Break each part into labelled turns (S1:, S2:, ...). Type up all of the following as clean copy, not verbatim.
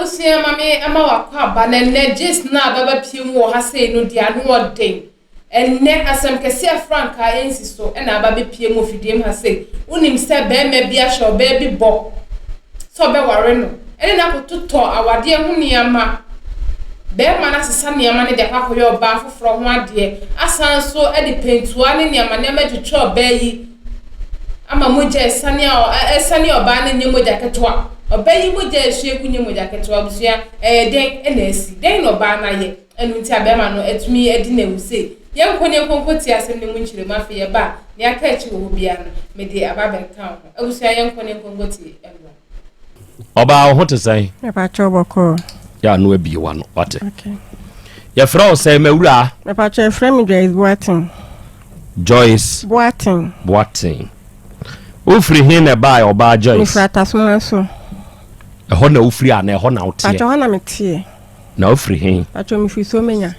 S1: abusia mame ama wakwa banene just na baba piem wo ha sei no dia no odin enne asem kese franka ensi so na baba piem ofidiem ha sei unim se be me bia sho be bi bo so be ware no ene na kototo awade ho niama be ma na sesa niama ne de kwakoyo ba foforo ho ade asan so e de pentua ne niama ne madwetwa ba yi ama moja esani oba ne nyemoja ketwa obayi moja ehwe kunye moja ketwa busua den na esi den no ba na ye enu nti abema no etumi edi na ewuse ye nkonye konkoti asem ne munchire mafe ye ba ne aka echi wo bia no me de ababe kan ewusua ye nkonye konkoti emwa
S2: oba ho te sai
S3: e pa choboko
S2: ya no abi wa no wate okay ye fra o sai mawura
S3: e pa che frame
S2: Joyce Boating Ufri hin e ba oba Joyce.
S3: Mifrata so.
S2: E ho na ufri ana e ho na wote.
S3: Pacho ho na metie.
S2: Na ufri hin.
S3: Pacho mifri so menya.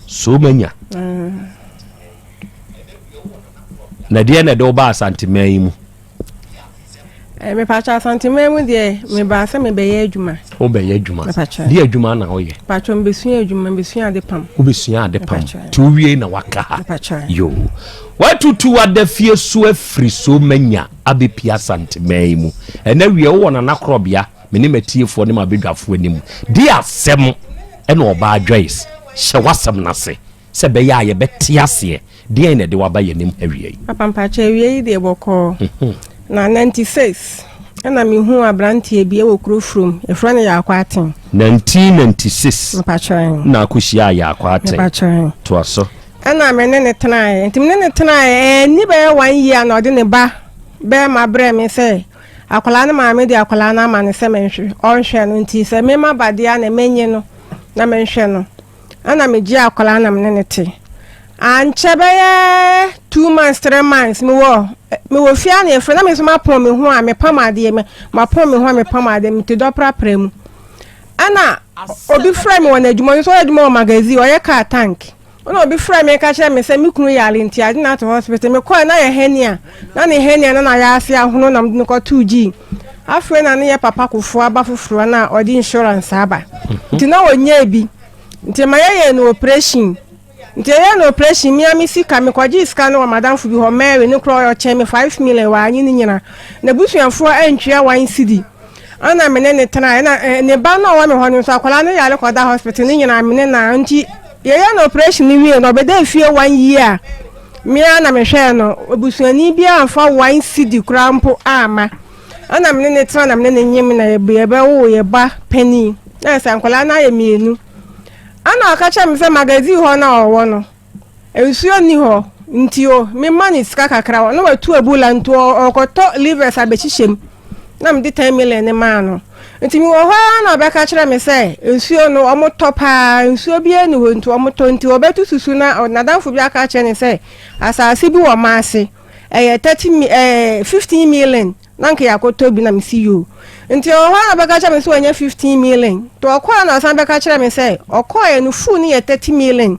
S2: So menya. Na dia na de oba asantima yi mu.
S3: Me pacho asantima mu de me ba se me be ye adwuma.
S2: O be ye adwuma. Dia adwuma na o ye.
S3: Pacho mbesua adwuma mbesua ade pam.
S2: O besua ade pam. Ti o wie na waka.
S3: Pacho.
S2: Yo. Watutu adafie so afri so manya abepia santemai mu ena wie wo na nakrobia me ne matiefo ne mabedwafo anim di asem ena oba Joyce hye wasem nase se be ya ye betiase di ene de waba ye nim awie
S3: papa mpacha awie de boko na 96 ena mi hu abrantie bi e wo krofrom e fra ne ya akwaten
S2: 1996
S3: mpacha
S2: na akushia ya akwaten
S3: mpacha
S2: to aso
S3: ana mene ne tnae ntim ne tnae ni be 1 year na ode ne ba be ma bre me se akola na ma me di akola na ma ne se menhwe onhwe no nti se me ma bade a na menye no na menhwe no ana me gi akola na me ne te anche be 2 months 3 months me wo fia na efre na me so ma pon me ho a me pamade me ma pon me ho a me pamade me te do praprem ana obi frame wona adwuma so adwuma magazine oye car tank ono bi fra me ka kire me se me kunu yale nti ade na to hospital me ko na ye henia na ya ase ahono na mde ko 2G afre na ne ye papa kofo aba foforo na odi insurance aba nti na wonya bi nti ma ye no operation nti ye no operation mi amisi me kwaji iska no madam fu bi ho Mary ne kro yo che me 5 million wa anyi ni nyina na busuafo antwia 1 cedi ana me ne tena na ne ba no wa me ho no so akwala no yale ko da hospital ni nyina me ne na nti ye no operation ni wie no be dey fie 1 year me na me hwe no obusuani bia amfa 1 cedi krampo ama ana me ne tena na me ne nyim na ye be wo ye ba penny na sankwala na ye mienu ana akacha me se magazine ho na owo no ensuo ni ho nti o me mani ska kakra wo no watu abula nto okoto livers abechichem na me di 10 million ne ma no nti mi wo ho na obeka kire me se ensuo no omotopa ensuo bia ni ho nti omoto nti obetu susu na nadanfo bia ka kire ne se asase bi wo maase 15 million nanke yakoto bi na me see you nti o ho na obeka kire me se onya 15 million to okwa na san beka kire me se okoye no fu ni 30 million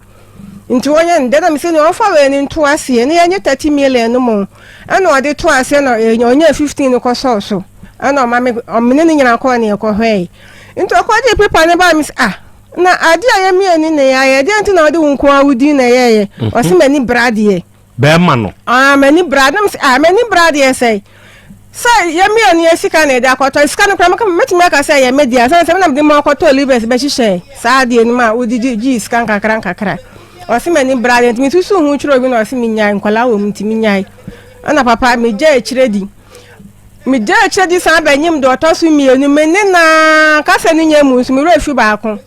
S3: nti wonya nde na me se ni ofa we ni nto ase ni enye 30 million no mo ana ode to ase na onya 15 ko so ana mama omene ni nyina ko ne ko hwe nti okwaje paper ne ba mi na ade aye mi ani ne ya ye de nti na ode wonko awudi na ye o se mani brade ye
S2: be ma no
S3: mani brade na mani brade ye say ye mi ani esika na de akoto esika no kra metimi aka say ye media say se na de ma akoto libes be hihye sa de ni ma odi ji esika nkakra o se mani brade nti mi susu hu chiro bi na o se mi nyai nkwala wo mi ntimi nyai ana papa mi je echiredi mi je chedi san ba nyim do to su mienu menena ka se ni nyemu su mi refi ba ko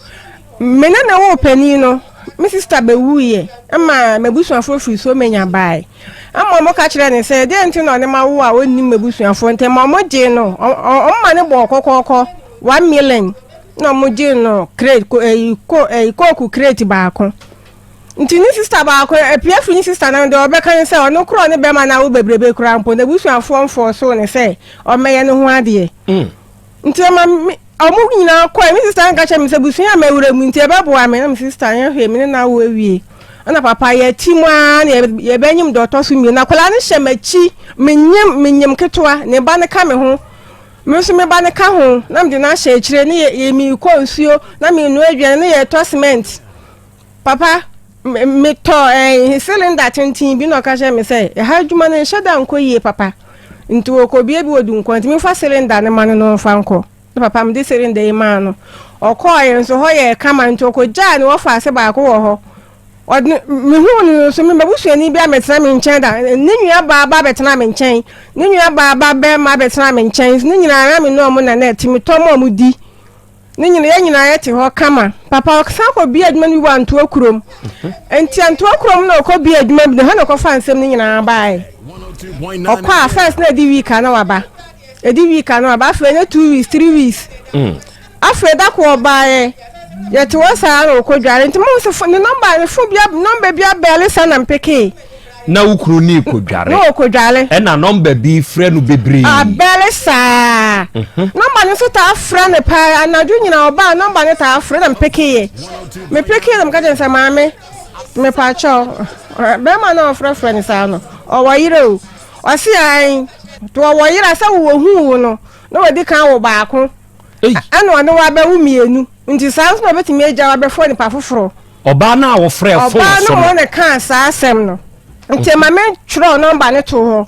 S3: menena wo pani no mi sister be wuye ama mebusu afro free so menya bai ama mo ka kire ne se de enti no ne ma wo a onni mebusu afro ente ma mo je no o ma ne bo kokoko 1 million no mo je no crate ko crate ba ko nti ni sister ba ko PF ni sister na de obeka ne se ono kro ne be ma na wo bebrebe kra mpo na busu afo mfo so ne se o meye ne ho ade nti ma omu nyina ko mi sister nka che mi se busu ya mewure mu nti e be bo ame na mi sister ya hwe mi na wo awie ana papa ya timu a ye benyim do to so mi na kola ne hye machi menyim ketwa ne ba ne ka me ho me so me ba ne ka ho na me de na hye kire ne ye mi ko nsuo na me no adwane ne ye to cement papa me to cylinder tintin bi no ka hye me say ha adwuma ne hye da nko yie papa nti wo bia bi wodu nko nti me fa cylinder ne man no fa nko papa me de cylinder e man no okoye nso ho ye kama nti okoja ne wo fa ase ba ko wo ho me hu no so me babusuani bia metena me nchen da ne nua ba betena me nchen ne nua ba be ma betena me nchen ne nyina ara me no mo na net me to mo di ne nyina ye te ho kama papa sa ko bia adwuma ni wa nto akurom enti anto akurom na ko bia adwuma bi ha na ko fa nsem ne nyina ba ai okwa first na di week na wa ba edi week na wa ba fa na 2 weeks 3 weeks afeda ko ba ai yet was a ko dware nti mo so ne number ne fo bia number bia bele sa na mpeke
S2: na ukru ni ko dware
S3: no ko dware
S2: e na number bi frɛ no bebri
S3: a bele sa number ne so ta frɛ ne pa anadu nyina oba number ne ta frɛ na mpeke me peke na mka jensa maame me pa cho be ma na frɛ ne sa no o wayire o o si ai to wayire sa wo hu no na wodi kan wo baako ano ne wa ba wu mienu nti sans no betimi agya wa befo ni pa foforo
S2: oba na wo frɛ fo so
S3: oba no ne kan sa asem no nti ma me twro number ne to ho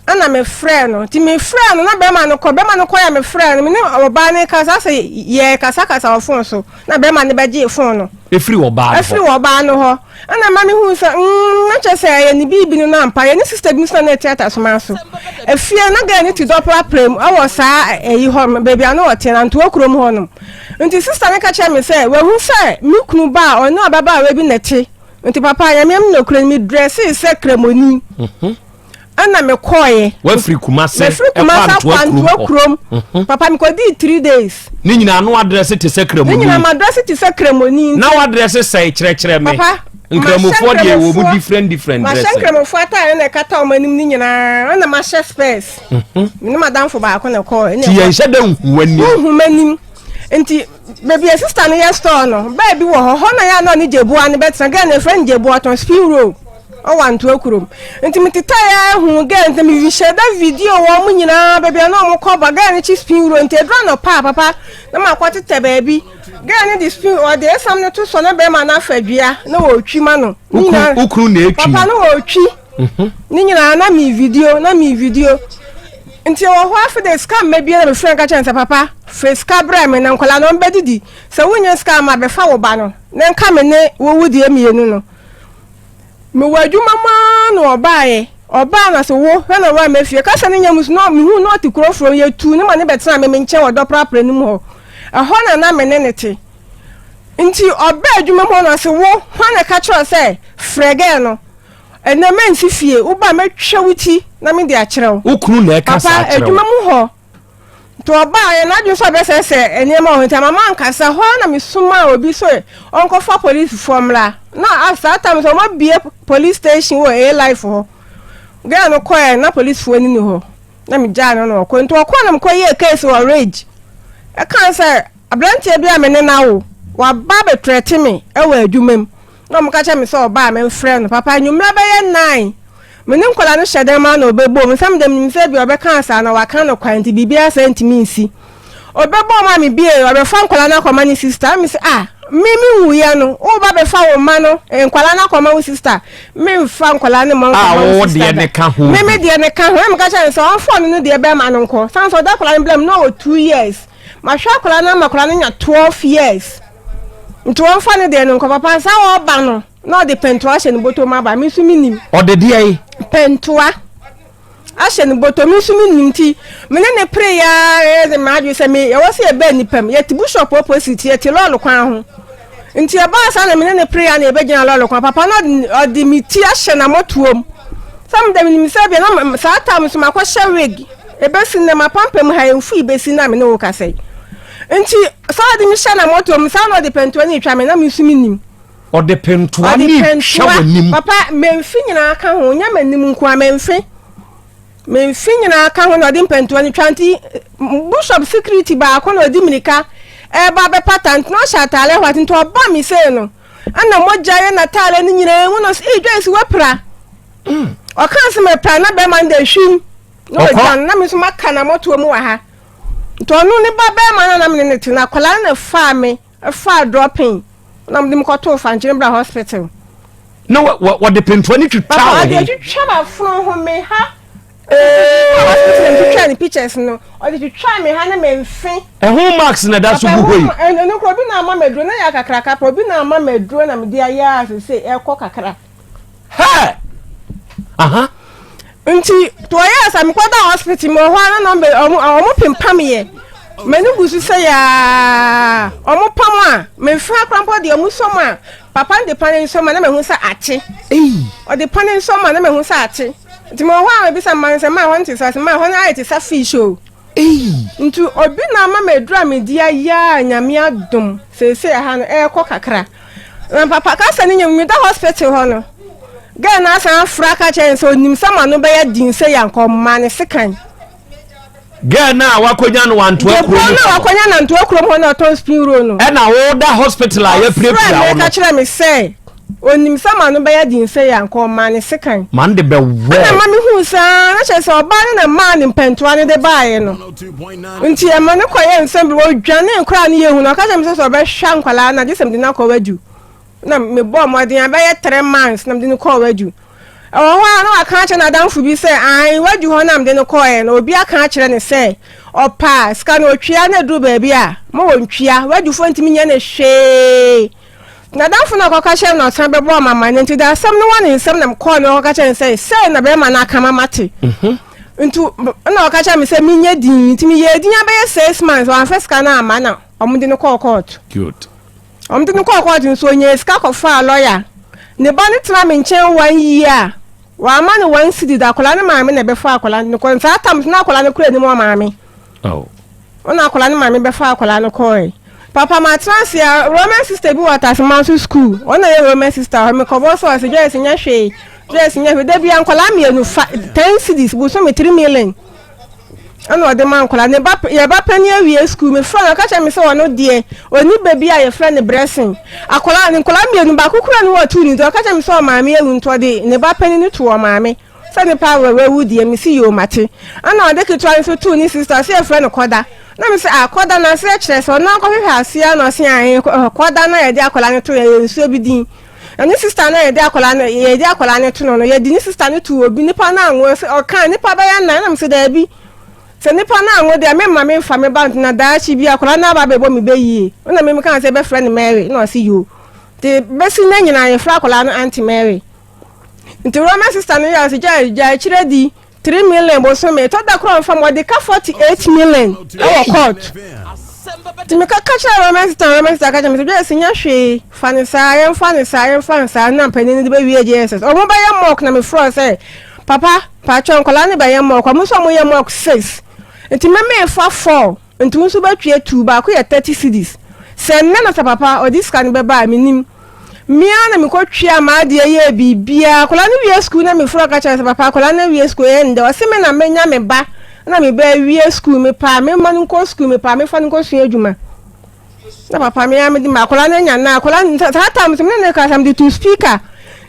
S3: ana me frɛ no nti me frɛ no na be ma no ko ya me frɛ no me oba ne ka sa se ye kasa wo phone so na be ma ne beje phone no
S2: efri oba
S3: no ho ana ma me hu so na che se ye ni bibi no na mpa ye ni sister bi so na theater so ma so efie na ga ni ti do problem awo sa eyi ho baby ano o te na nto okurom ho no nti sister ne ka che me se we hu se mi kunu ba ono ababa we bi nete nti papa ya me no kura mi dress se kremoni ana me koye
S2: we free kumase
S3: e kwanto okurom papa mi ko di 3 days
S2: ni nyina no address te se kremoni
S3: ni nyina ma address te se kremoni
S2: na address say kire me
S3: papa
S2: nkramofo de wo mu different dress
S3: ma nkramofo ata na kata o manim ni nyina na ma share space ni madam fo ba ko na ko
S2: ti ye hye da
S3: hu manim enti baby sister no ya store no baby wo ho na ya no ni jebu an betra ga na friend jebu aton spin roll o want to akurum enti mitita ya hu ga enti mi share da video wo mu nyina baby no mo ko ba ga ni chi spin roll enti edra no papa na ma kwatete baby ga ni di spin o de sam no to so na be ma na fadua na wo twi ma no
S2: ukru na etwi
S3: papa no wo twi ni nyina na mi video nti wo ho afa de scam me bia na friend ka chance papa face cabra me na nkola no mbedidi se wonye scam ma be fa wo ba no na nka me ne wo wudi emienu no me wadwuma ma no oba na se wo he na wa mafie ka se ne nyamus no me hu no tikuro fro ye tu ne ma ne betena me nche wo do prapra nim ho ho na me ne nete nti oba adwuma mo no se wo ho na ka chro se frege no ena men si fie wo ba matwa wuti na me de a kyerɛw
S2: ukru na ka sa kyerɛw
S3: papa adwuma mu ho to oba ye na dwo so be se enema ho nti mama nkasa ho na me suma obi so onko fa police formula na asata me so ma bie police station wo e life ho ga no koye na police fo ni ho na me ja no ko nti okọ na me koye case wo rage e kan say abrantie bia me ne na wo wa ba be threat me e wa adwumam na mo ka cha me so ba me frɛ no papa nyumra be ye 9 me ne nkola no hyede ma na obebo me sam dem nim se bia obeka asa na wa kan no kwanti bibia sentimi nsi obebo ma me bie obefa nkola na koma ni sister me se me wu ya no o ba be fa wo ma no nkola na koma wo sister me fa nkola ne mo
S2: o de ne ka ho
S3: me de ne ka ho me ka cha so on phone no de be ma no nko san so da kola ne blame no 2 years ma hwa kola na ma kola ne nya 12 years nto on fa ne de no nko papa sa wo ba no no de pentoa hye ne boto ma ba me su minim
S2: o de de ai
S3: pentoa ahye ne boto me su minim ti me ne prayer e de ma adwo se me ye wo se e ba nipam ye ti bishop opposite ye ti lolo kwan ho nti e ba sa na me ne prayer na e be gina lolo kwan papa no de mi ti ahye na motuom sam de mi se be na sa tam so makwa shaweg e be sin na mapampam ha enfu e be sin na me ne wo ka sei nti sa de mi hye na motuom sa no de pentoa ni twa me na me su minim
S2: o de pentoa ni hye nim
S3: papa memfi nyina aka ho nya manim nko a memfi nyina aka ho no de pentoa ni twanti bishop security ba ko no di minika e ba be patent no shatale hwati to ba mi se no ana mojaye na tale ni nyina hu no e dwesi wapra o kan se me pra na be man de hwim no dan na me so maka na moto mu wa ha to no ne ba be ma na me ne ti na kola na fa me fa dropping na me ko to fa nchembra hospital
S2: no what the pentwani to twa
S3: he twa ba fun ho me ha hospital twa ni pictures no o de twa me ha na me mfe
S2: ho max na da so buhoi
S3: no ko bi na ma medro na ya kakra pro bi na ma medro na me dia ya se e ko kakra
S2: ha aha
S3: nti to ya sa me kwada hospital mo ho na number omo pimpam ye menu gusu se ya omo pam a me fra krampo de omo som a papa de panen som na me hu sa ache o de panen som na me hu sa ache nti mo ho a be sa man se ma ho nti sa ma ho na ite sa fish o nti obi na ma medra me dia ya nyame adom se ha no e ko kakra na papa ka sa ni nyam da hospital ho no ga na san fra ka chen so nim sama no be ya din se ya nkomma ne sekan
S2: ga na wakonya no wanto akuro
S3: na wakonya na nto akuro ho na ton spin roll no
S2: e na wo da hospital a ya prepare
S3: no ka kire me se onim sama no be ya din se ya nkomma ne sekan
S2: man de be wo
S3: na ma me hu sa na che se oba ne na ma ne mpentoa ne de baaye no nti e ma ne koye nsem wo dwane nkra ne yehu no ka che me se so be hwa nkwala na jesem de na ko wadu na me bo modin abaye 3 months na mde ko wadu ho na aka ache na danfu bi se an wadu ho na mde no ko e na obi aka ache ne se opa ska na otwia na du ba bia mo wontwia wadu fo ntimi nya na hwe na danfu na ko ka che na otan be bo mama ne ntida sam no wane nsam na mko na ko ka che se na be ma na aka mate ntu na ko ka che me se minya din ntimi ye din abaye 6 months wan first kana ama na omde no ko court
S2: good
S3: omde no ko tin so nye ska ko fa lawyer ne ba ne tra me nchen 1 year wa ma ne 1 cedi da kola ne maame ne be fa kola ne ko nsa tam na kola ne kura ni mo maame ona kola ne maame be fa kola ne ko papa ma transia Roman sister bi water man school ona ye Roman sister me ko bo so se je se nya hwe je se nya hwe da bia kola me nu 10 cedis bu so me 3 million ana ode man kola ne ba ye ba pani awie school me fra ka cha me se wono de oni baby a ye fra ne blessing akola ne kola me nu ba kukura ne watu ni to ka cha me se o maame ewu nto de ne ba pani ne to o maame se ne pa we wudi me si yo mate ana ode ke to so tu ni sister se fra ne koda na me se akoda na se kire so na ko hwe asia na se an koda na ye de akola ne to ye nsuo bi din ani sister na ye de akola ne to no ye di ni sister ne to obi ni pa na anwo se o kan ni pa ba ya na me se da bi se nipa na anwo de me mama mfa me band na da chi bia kola na ba bebo me beyi na me kan se be friend Mary na see you the besi na nyina ye fra kola no Auntie Mary nti Roman sister no ya se ja chire di 3 million bo so me to da kro mfa mo de ka 48 million e court ti me ka cha Roman sister ka cha me se nya hwe fanisa ye na panin de be wie Jesus o mo ba ye mock na me fro se papa pa chon kola ne ba ye mock mo so mo ye mock 6 nti meme fa 4 nti nso ba twie 2 ba ko ye 30 cedis se nna na papa o this kan be ba minim mia na me ko twie ma de ye bibia kola ne wie school na me fura ka cha papa kola na wie school ye nde o se me na menya me ba na me ba wie school me pa me ma nko school me pa me fa nko sua adwuma na papa me ya me di ma kola na nya na kola ta time me ne ka sam di to speaker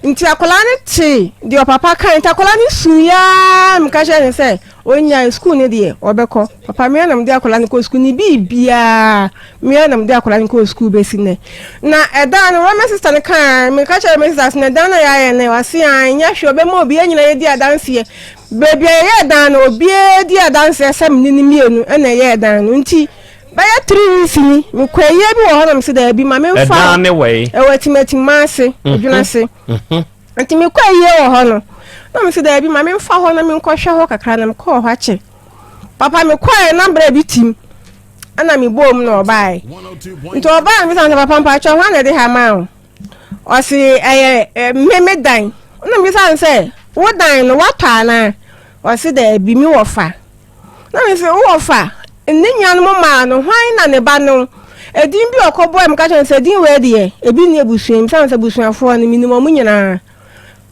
S3: nti akola ne ti di o papa kan ta akola ne suya me ka sha ne se onya school ne de obeko papa me na me di akola ne ko school ni bibia me na me di akola ne ko school be sine na eda no Roman sister ne kan me ka sha me sister ne da na ya ye ne wase an nya hwe obe ma obi anyina ye di adanse ye baby ye da na obi di adanse sem ni mienu na ye da no nti ba ya 3 weeks ni me kwaye bi wo honam se da bi ma me mfa
S2: eda ne we
S3: e watimati mase adwuna se nti me kwaye wo hono na me se da bi ma me mfa ho na me nkɔhwɛ ho kakra na me kɔ ho ache papa me kwaye na bra bi tim ana me bom na obae nti obae me san papa mpa cho ho na de ha ma o se me dan na me san se wo dan no wata na o se da bi mi wo fa na me se wo fa nni nyan mo ma no hwan na ne ba no edin bi okobo em ka chen se din we de ebi ni ebusuem san se busuafo no minimum nyina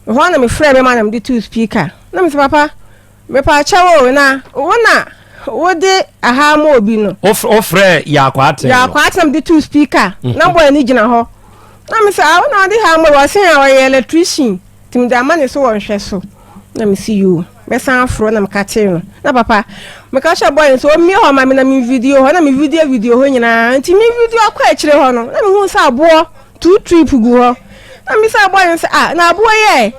S3: ho na me frɛ be ma na me de two speaker na me se papa me pa chawo na wona wo de aha ma obi no
S2: o frɛ ya kwate
S3: na me de two speaker na boy ni gina ho na me se wona de ha ma wo se ya wo electrician tim da ma ne so wo nhwɛ so na me see you me san afro na mekate no na papa mekasha boy so mi ho ma me na mi video ho na mi video ho nyina nti mi video akwa akire ho no na mi hu sa abo 2 trip gu ho na mi sa boy say na abo ye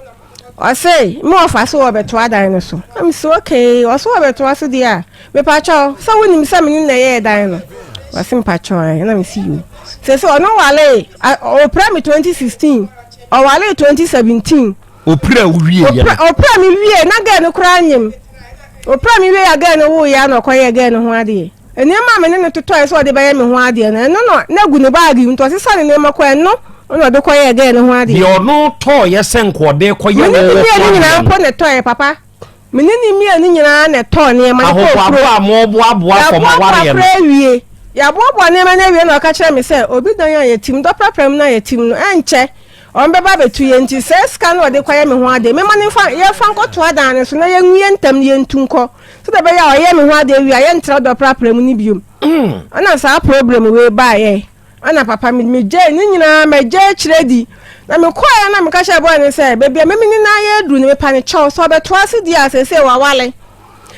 S3: o say me ofa so obeto adan no so na mi say okay o so obeto aso dia me pa cho so woni mi say me na ye dan no wa sim pa cho na mi see you say so no wale o pra me 2016 o wale 2017
S2: opra wie ya
S3: opra mi wie na ga no kra anyim opra mi wie ya ga no wo ya no koye ga no ho ade eni ma me ne totoy so de baye me ho ade na gu ne baagi nto se sane ne makọ no no de koye ga no ho ade
S2: ye ono to ye senko de koye wo
S3: wo nyina mpo ne toy papa me ni mi ani nyina ne to ne ma ko
S2: pro amo boa for ma ware
S3: wie ya boa ne ma na wie no ka kire me se obi dan ya yetim do prapram na yetim no enche on be ba betu ye nti se scan wo de kwaye me ho ade me mane fa ye fa nkoto adan so na ye nwie ntam ye ntunko so de be ya o ye me ho ade wi aye ntra do prapram ni biom ana sa problem we ba ye ana papa me je ni nyina me je kiredi na me kwaya na me ka sha boy ni se bebia me ni na ye dru ni me pa ni chow so be to ase di ase se wa wale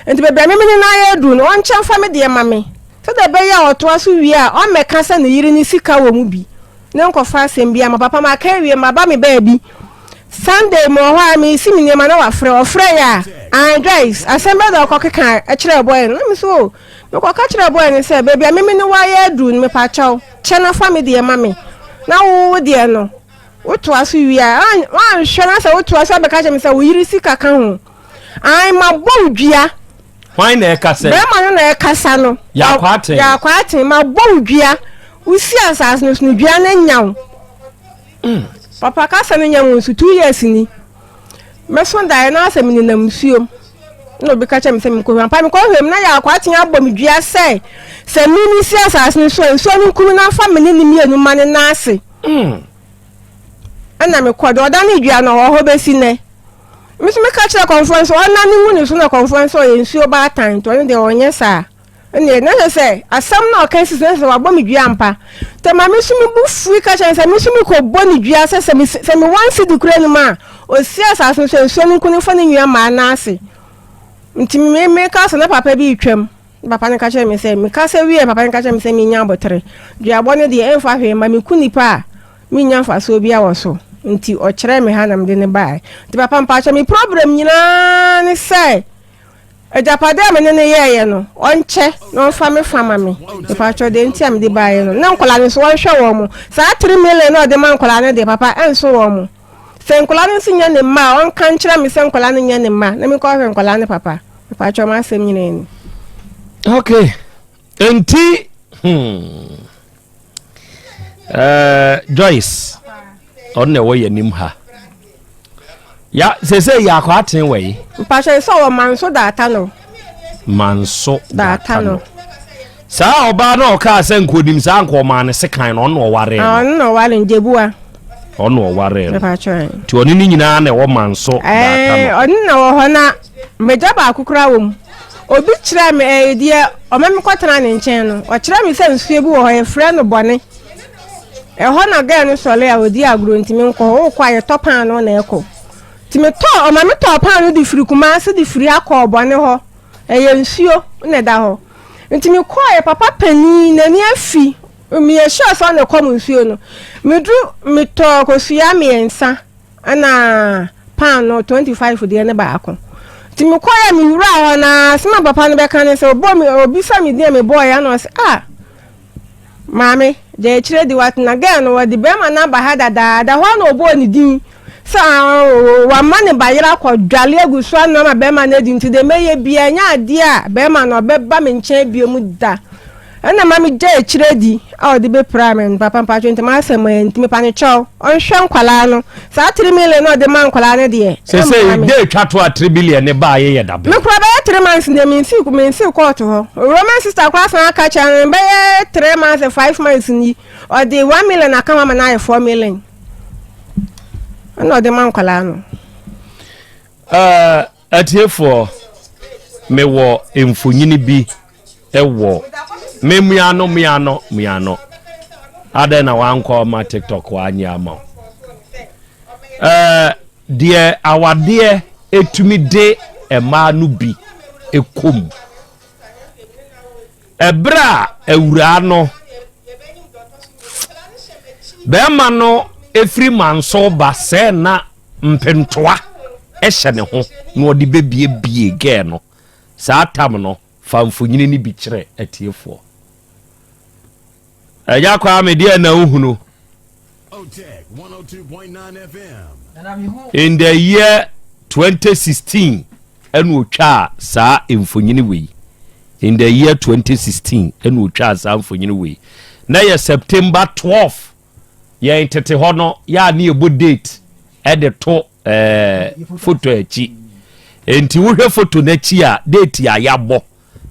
S3: enti bebia me ni na ye dru no on chen fa me de mame so de be ya o to aso wi a o me ka se ne yiri ni sika wo mu bi ne nko fa sembia ma papa ma ka wie ma ba me baby Sunday mo ho mi si mi nema na wa frɛ ya and guys asembe da ko keka a kire boy no mi so me ko ka kire boy ni se baby me ni wa ya du me pa chaw che na family e mame na wo de no wo to aso wi a wan hwe na se wo to aso be ka che me se wo yiri sika ka ho ai ma bo dua
S2: why na e ka se
S3: be ma na e kasa no
S2: ya kwate
S3: ma bo dua usi asas no dua na nyaw papa kasa no nyaw nsu 2 years ni me so ndai na asa mi na msuom no be ka cha me se mi ko papa mi ko hwem na ya kwate abom dua se mi ni si asas no so no kunu na family ni mienu mane na ase ana me ko do da na dua no ho be si ne mi so me ka cha conference ona ni mu ni so na conference o ye nsuo ba tan to ne de onye sa ene na se asam na okansi se wa bɔ me dua ampa te ma me so me bu fui ka chan se me so me ko bɔ ni dua se me wan si di kura ni ma o si asaso so ni kunu fa ni nua ma na ase nti me ka se na papa bi twam papa ne ka chan me se me ka se wie papa ne ka chan me se me nya botre dua bɔ ne de enfa hwe ma me kuni pa me nya fa so bi a wo so nti o kyerɛ me hanam de ne bai nti papa mpa cha me problem nyina ne se ejapade amene ne yeye no onche no fama me papa cho de ntia me de bae no na nkola ne so wonhwe wo mo sa 3 million no de man nkola ne de papa enso wo mo se nkola ne sinya ne ma on kan kira me se nkola ne nya ne ma na me ko hwe nkola ne papa cho ma asem nyina ni
S2: okay enti Joyce on ne wo yanim ha ya se ya kwa aten we
S3: mpashe so wo manso data no
S2: sa oba na o ka se nkodim sa nko ma ne sekan no no ware
S3: no ware njebua
S2: ono ware
S3: mpashe
S2: ti oni ni nyina na wo manso data no
S3: oni na wo ho na meja ba akukura wo obi kire me die o mem kwatana ne nchen no o kire me se nsuo bi wo ho e frɛ no bone e ho na ga no sole a odi agro ntimi nko ho kwa ye topan no na eko timi to o ma me to pan no di firi kuma se di firi akobone ho eye nsuo ne da ho ntimi ko ye papa pani na ni afi mi ye sure so na kom nsuo no mi to ko suya mi ensa ana pan no 25 de ne ba akon timi ko ye mi wura ho na sima papa no be kan se obo mi obi sa mi de mi boy ya no se mami je chire di wat na ga no wadi be ma na ba ha da ho na obo ni din sa wa mane bayira kwa dwale aguso na ma be ma na di nti de meye bia nya ade a be ma no be ba me nche bia mu da na ma mi je chire di a odi be pramen papa pa 20 ma se ma nti me pa ne chow on hwe nkwala no sa 3 million no de ma nkwala ne de
S2: se de twato a 3 billion ne ba ye da be
S3: me kwa ba 3 months ne mi nsi court ho roman sister kwa san aka cha be 3 months 5 months ni o de 1 million aka ma na 4 million no de man kwala no
S2: atiefo me wo emfonyini bi ewo me miano ada na wanko ma TikTok wa anya ma die awade etumi de ɛmaa no bi ekom ɛbra awura no bɛɛma no efiri manso ba sɛ na mpentoa ɛhyɛ ne ho na ɔde bebie gɛɛ no saa tam no famfonyini ni bi kyerɛ atiefoɔ ɛgya kwa me deɛ na uhunu
S4: Otec 102.9 FM.
S2: in the year 2016 ɛna otwa saa mfonyini wei in the year 2016 ɛna otwa saa mfonyini wei na yɛ September 12 yɛn tete hɔ no yɛ ne yɛbɔ date ɛde to photo akyi enti wohwɛ photo n'akyi a date a yɛabɔ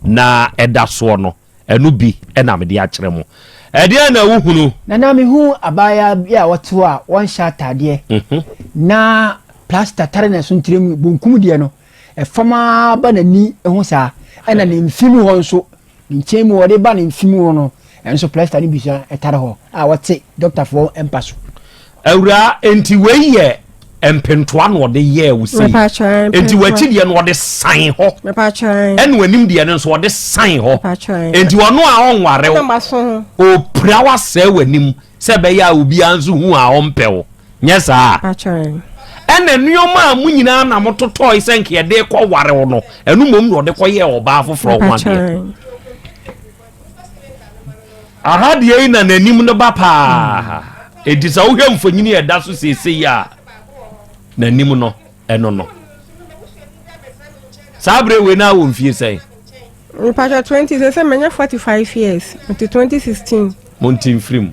S2: na ɛda soɔ no ɛno bi ɛna mede akyerɛ mo ɛdeɛ na wohunu
S5: na me hu abaya ya wɔto a wɔn hyɛ atadeɛ na plaster tare na so ntirem bonkum deɛ no ɛfama ba nani ho saa ɛna ne mfimu hɔ nso nkyɛn mu wɔde ba ne mfimu hɔ no ɛnso plaster ne bi so ɛtare hɔ a wɔte doctor for empaso
S2: awura enti wei yɛ empentoa no de ye wo sei enti wachi de no de san ho ene wanim de no so de san ho enti wono a onware o pra wa se wanim se be ya obi anzu hu a ompewo nye saa ene nuoma mu nyina na mototo isenke ye de ko ware wo no enu mom no de ko ye oba foforo ho ade aha de na nanim no ba pa edisa wo hwem fonyini e da so sese ya nanim no eno no sabre we na wo mfie sei
S3: mpacha 20 say menya 45 years until 2016
S2: montim frim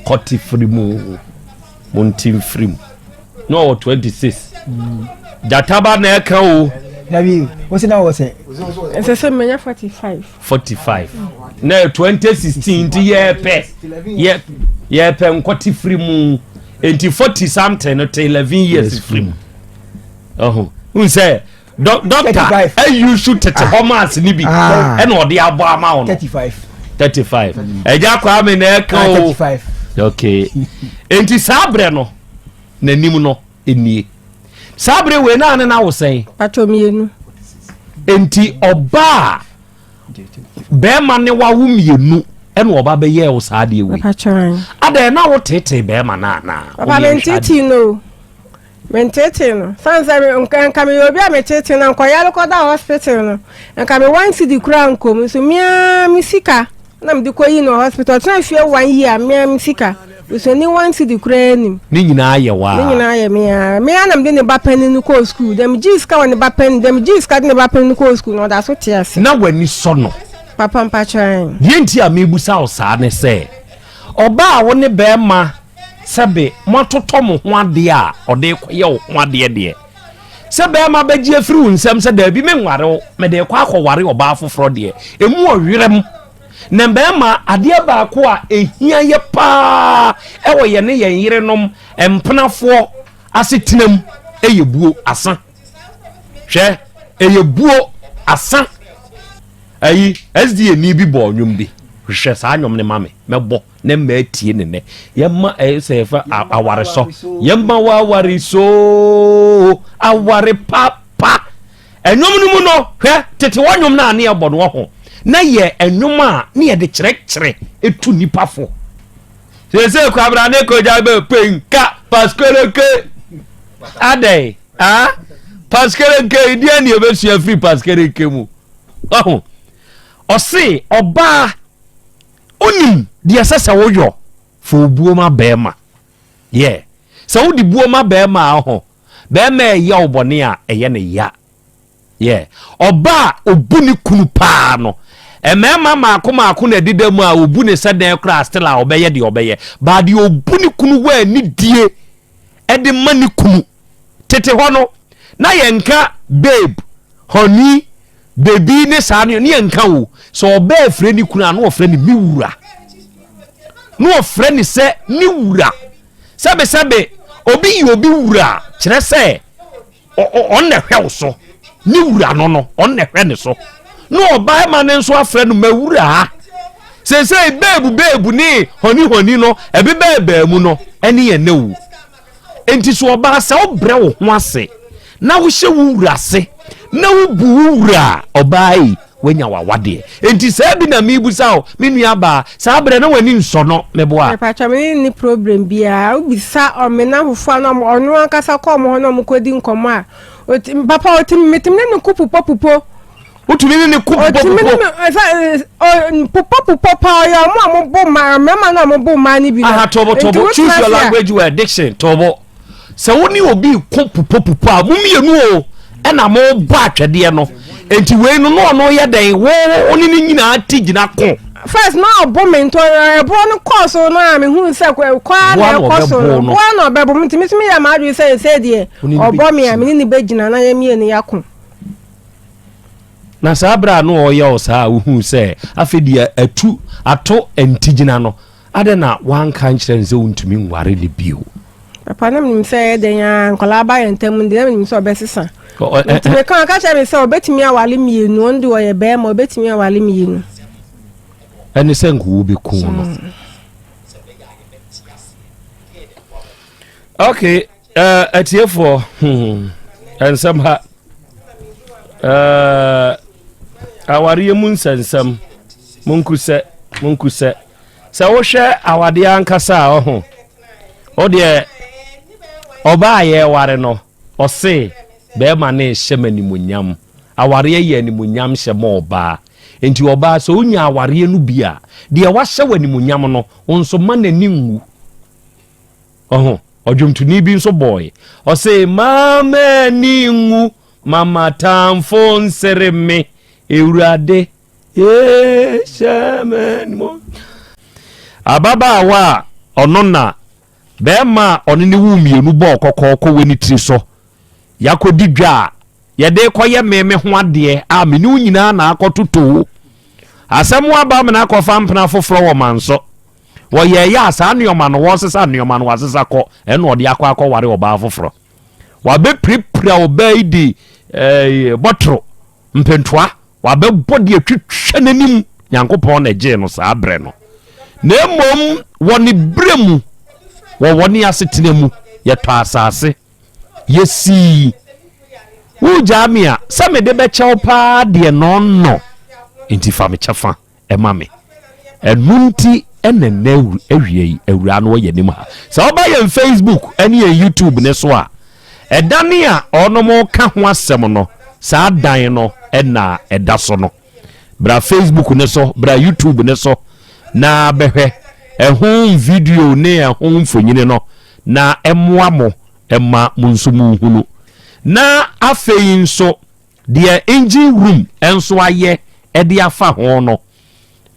S2: koti frimu montim frim no 26 jataba na eka o
S5: nabi wose na wose
S3: say menya 45
S2: na 2016 ti ye pe nkoti frimu enti 40 something no 11 years free say doctor you should take hormones ni bi e no de abo ama wo 35 eja kwa me na eka o
S5: 35
S2: okay enti sabre no nanim no enie sabre we na ne na wo sen
S3: patomienu
S2: enti oba be ma ne wa wo mienu ene oba be ye wo saade we ada na wo tete be ma na
S3: papa mentete no sanza nka me obi a metete na nko yalo ko da hospital no nka me wan si di kura nkom so mia misika na me di ko yi no hospital tena fie 1 year mia misika so ni wan si di kura ni
S2: nyina ye wa
S3: ni nyina ye mia na me de ne ba pen ni ko school dem jiska woni ba pen dem jiska de ne ba pen ni ko school no da so tiase
S2: na wani so no
S3: papa mpachan
S2: yenti a mebusa o saa ne se oba wo ne be ma sebe mototo mo ho ade a ode koye wo ho ade de se be ma beji afiri wo nsem se da bi me nware wo me de kwa akọware oba afoforo de emu owerem na be ma ade ba ko a ehia ye pa e wo ye ne ye yerenom empenafo asetenam eyebuo asa hwe eyebuo asa ayi SDA ni bi bo nwum bi hwehwe saa nwom ne mame mebo ne ma atie ne ne yemma se fa aware so yemma wa aware so aware papa enwom no mu no hwe tete wonwom na ne ebo no ho na ye enwom a ne ye de kyerɛkyerɛ etu nipa fo se kwabra ne ko ja be penka paskere ke adai paskere ke dia ne obesua free paskere ke mu oh ose oba onim dia sese woyo fo buo ma bema ye se wo di buo ma bema ho bema ya obone a eye ne ya ye oba obuni kunu pa no emema maako na didamu a obuni seden kra still a obeye de obeye ba de obuni kunu wa ni die e de mani kunu tete ho no na yenka babe honey baby ne saa ne yenka wo so oba afre ni kunu ano ofre ni miwura no ofre ni se ni wura sebe obi yi obi wura kire se on na hwe wo so ni wura no on na hwe ne so no oba ma ne nso afre no mawura se babe ni honi no ebi babe mu no ene ye newu enti so oba se obre wo ho ase na wo hye wo wura se na wo bu wura obai wenya wawade enti sa bi na mibusa o menua ba sa bre na wani nso no meboa
S3: pacha me ni problem bia ubisa o me na fufu na onu akasa ko mo no mo kodi nkomo a papa otim metim ne kupu popo
S2: utumi ne kupu
S3: popo pa ya mo bo ma mema na mo bo ma ni bi
S2: aha tobo choose your language or addiction tobo se woni obi kupu popo a mo mienu o na mo ba atwede no enti we no no ye den wo oni ni nyina tigina ko
S3: first na bo me nto ebo no course no am hu se kwa na course no bo na bebo mtimi ya ma adu se de obo me am ni begina na ya mie ni yakon
S2: na sabra no oye o sa hu se afedi atu ato entigina no ade na wan kan kire nze untumi nware le bio
S3: papa na mnim se de ya nkola ba yentam de na mnim se obesesa me kan ka che me se obetimi awale mienu ndi wo ye be ma obetimi awale mienu
S2: eni se nku bi kun no okay atiefo ensam ha awari mu nsensam munkuse se wo hwe awade ankasa ho o de oba ye ware no o se be ma na hyemani munyam aware ye ni munyam hyema oba enti oba so unya aware no bia de wahye wani munyam no onso ma na ni nwu odwumtuni bi nso boy o se mama ni nwu mama tamfo nsereme ewurade shaman mo ababa wa onona be ma onini wu mienu bo kokoko weni tiri so yakodi dwa yede koye meme ho ade a menu nyina na akototo asemu aba me na akofa mpena foforo wo manso wo ye ya asa neoma no wo sesa neoma no wasesa ko eno ode akwa ware oba foforo wa be prepare oba idi botro mpentoa wa be body atwitwa nanim yankopon na je no sa abre no na mom woni bremu wo woni asetenemu yeto asase yesi ujamia same de be chew pa de no enti fa me chefa e mame enunti enenna ewie ewura no ye nim ha sa oba ye Facebook ene ye YouTube ne so a edane a ono mo ka ho asem no sa dan no na eda so no bra Facebook ne so bra YouTube ne so na behwe ehun video ne ehun mfonyine no na emmoa mo emma munsumu hunu na afei nso de engine room enso aye ede afa ho no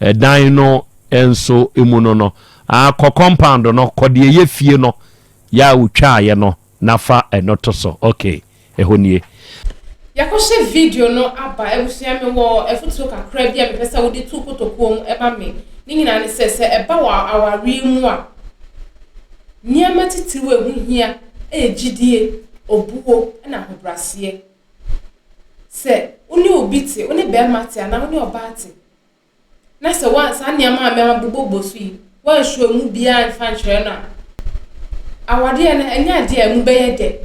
S2: dan no enso emuno no akọ compound no kode ye fie no ya utwa ye no nafa enoto so okay ehonie
S1: yakoshe video no aba ebusia me wo efutu kakra bia me pesa wo de tu kotokuom eba me ni nyina ne sese eba wa awari mu a niama titiwe hu hia ejidie obuo na hobrase se uni obiti uni be mate na uni obati na se wan sa niama me mabobo so yi wan hwe mu bia fa nkyere na awade na enya de mu be ye de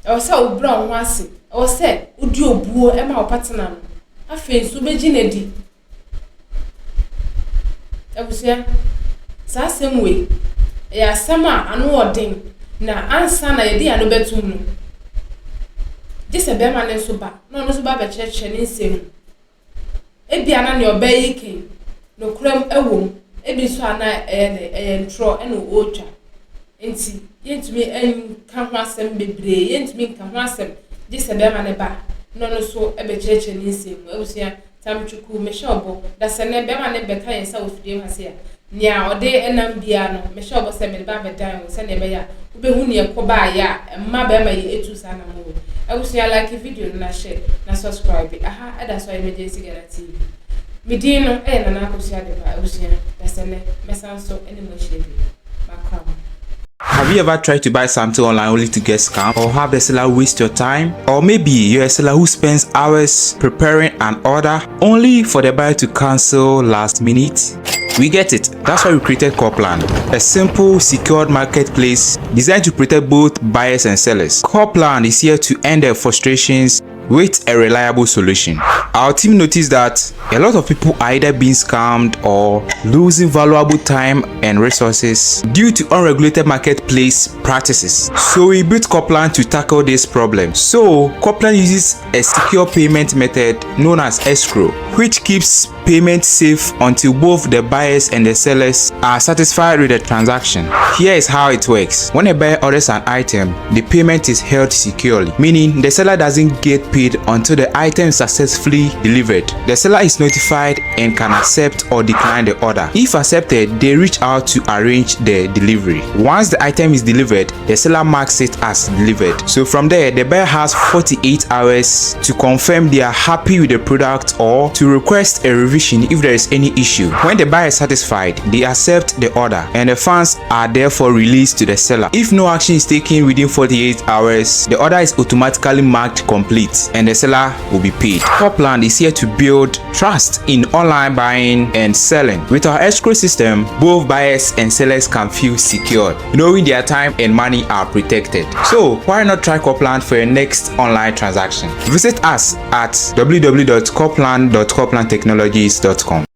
S1: o sa obra ho ase o se udi obuo e ma opatena no afi so beji na di ebusia sa semwe ya sama anu odin na ansa na yedi anu betum no dise be ma ne so ba no so ba be cheche ne nsem ebia na ne obayike no kram ewom ebi so ana ntro eno ocha enti yentumi enka ho asem bebre yentumi nka ho asem dise be ma ne ba no so ebe cheche ne nsem ebusia tamchuku meshobo da sene be ma ne be kan yesa ofidie hase ya nia ode enam bia no meshobo se me ba be dan wo se ne be ya obehu ne ekoba ya mma be ma ye etu sana mo ebusia like video na share na subscribe aha eda so emergency gara tv midino na na akosia de ba ebusia da sene mesanso ene mo share makam.
S6: Have you ever tried to buy something online only to get scammed, or have the seller waste your time? Or maybe you're a seller who spends hours preparing an order only for the buyer to cancel last minute? We get it. That's why we created Copland, a simple, secured marketplace designed to protect both buyers and sellers. Copland is here to end their frustrations with a reliable solution. Our team noticed that a lot of people are either being scammed or losing valuable time and resources due to unregulated marketplace practices. So we built Copland to tackle this problem. So Copland uses a secure payment method known as escrow, which keeps payment safe until both the buyers and the sellers are satisfied with the transaction. Here is how it works. When a buyer orders an item, the payment is held securely, meaning the seller doesn't get paid until the item is successfully delivered. The seller is notified and can accept or decline the order. If accepted, they reach out to arrange the delivery. Once the item is delivered, the seller marks it as delivered. So from there, the buyer has 48 hours to confirm they are happy with the product or to request a revision if there is any issue. When the buyer is satisfied, they accept the order and the funds are therefore released to the seller. If no action is taken within 48 hours, the order is automatically marked complete and the seller will be paid. Copland is here to build trust in online buying and selling. With our escrow system, both buyers and sellers can feel secured, knowing their time and money are protected. So why not try Copland for your next online transaction? Visit us at www.copland.coplandtechnologies.com.